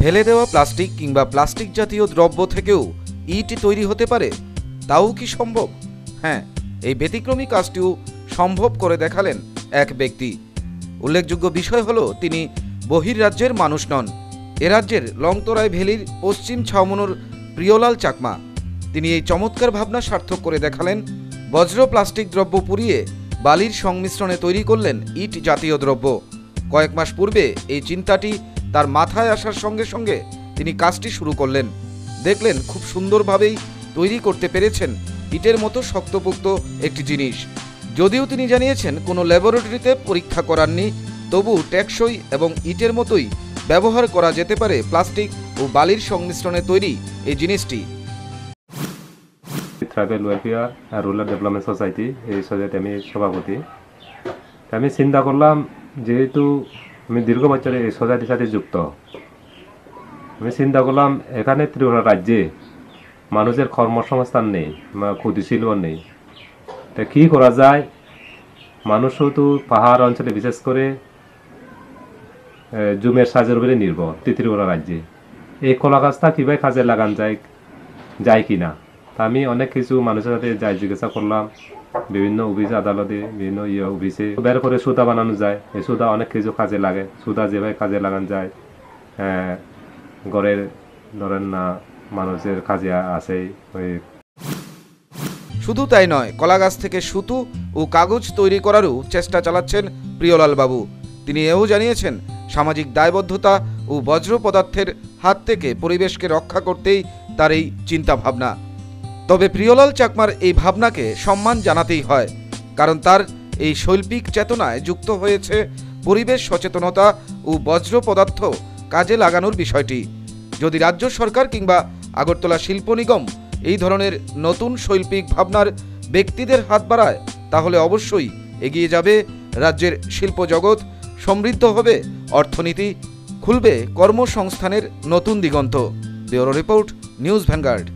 ফেলে দেওয়া প্লাস্টিক কিংবা প্লাস্টিক জাতীয় দ্রব্য থেকেও ইট তৈরি হতে পারে, তাও কি সম্ভব? হ্যাঁ, এই ব্যতিক্রমী কাজটিও সম্ভব করে দেখালেন এক ব্যক্তি। উল্লেখযোগ্য বিষয় হলো তিনি বহির্রাজ্যের মানুষ নন, এ রাজ্যের লংতরাই ভ্যালির পশ্চিম ছাউমনুর প্রিয়লাল চাকমা। তিনি এই চমৎকার ভাবনা সার্থক করে দেখালেন। বজ্র প্লাস্টিক দ্রব্য পুড়িয়ে বালির সংমিশ্রণে তৈরি করলেন ইট জাতীয় দ্রব্য। কয়েক মাস পূর্বে এই চিন্তাটি তার মাথায় আসার সঙ্গে সঙ্গে তিনি কাজটি শুরু করলেন। দেখলেন খুব সুন্দরভাবেই তৈরি করতে পেরেছেন ইটের মতো শক্তপোক্ত একটি জিনিস। যদিও তিনি জানিয়েছেন কোনো ল্যাবরেটরিতে পরীক্ষা করাননি, তবু টেকসই এবং ইটের মতোই ব্যবহার করা যেতে পারে প্লাস্টিক ও বালির সংমিশ্রণে তৈরি এই জিনিসটি। ট্রাইবেল ওয়েলফেয়ার আর রুরাল ডেভেলপমেন্ট সোসাইটি, এই সোসাইটি আমি সভাপতি। আমি চিন্তা করলাম, যেহেতু আমি দীর্ঘ বছরে এই সোসাইটির সাথে যুক্ত, আমি চিন্তা করলাম এখানে ত্রিপুরা রাজ্যে মানুষের কর্মসংস্থান নেই, ক্ষুদ্রশিল্প নেই, তা কী করা যায়? মানুষও তো পাহাড় অঞ্চলে বিশেষ করে জুমের সাজের উপরে নির্ভর ত্রিপুরা রাজ্যে। এই কলা গাছটা কীভাবে কাজে লাগান যায় কি না, তা আমি অনেক কিছু মানুষের সাথে যাই জিজ্ঞাসা করলাম। বিভিন্ন অফিস আদালতে, বিভিন্ন অফিসে বের করে সুতা বানানো যায়, এই সুতা অনেক কিছু কাজে লাগে। সুতা যেভাবে কাজে লাগানো যায়, ঘরের ধরেন না মানুষের কাজে আসে। শুধু তাই নয়, কলা গাছ থেকে সুতো ও কাগজ তৈরি করারও চেষ্টা চালাচ্ছেন প্রিয়লাল বাবু। তিনি এও জানিয়েছেন সামাজিক দায়বদ্ধতা ও বজ্র পদার্থের হাত থেকে পরিবেশকে রক্ষা করতেই তার এই চিন্তা ভাবনা। তবে প্রিয়লাল চাকমার এই ভাবনাকে সম্মান জানাতেই হয়, কারণ তার এই শৈল্পিক চেতনায় যুক্ত হয়েছে পরিবেশ সচেতনতা ও বজ্র পদার্থ কাজে লাগানোর বিষয়টি। যদি রাজ্য সরকার কিংবা আগরতলা শিল্প নিগম এই ধরনের নতুন শৈল্পিক ভাবনার ব্যক্তিদের হাত বাড়ায়, তাহলে অবশ্যই এগিয়ে যাবে রাজ্যের শিল্প জগৎ, সমৃদ্ধ হবে অর্থনীতি, খুলবে কর্মসংস্থানের নতুন দিগন্ত। Bureau report, news vanguard.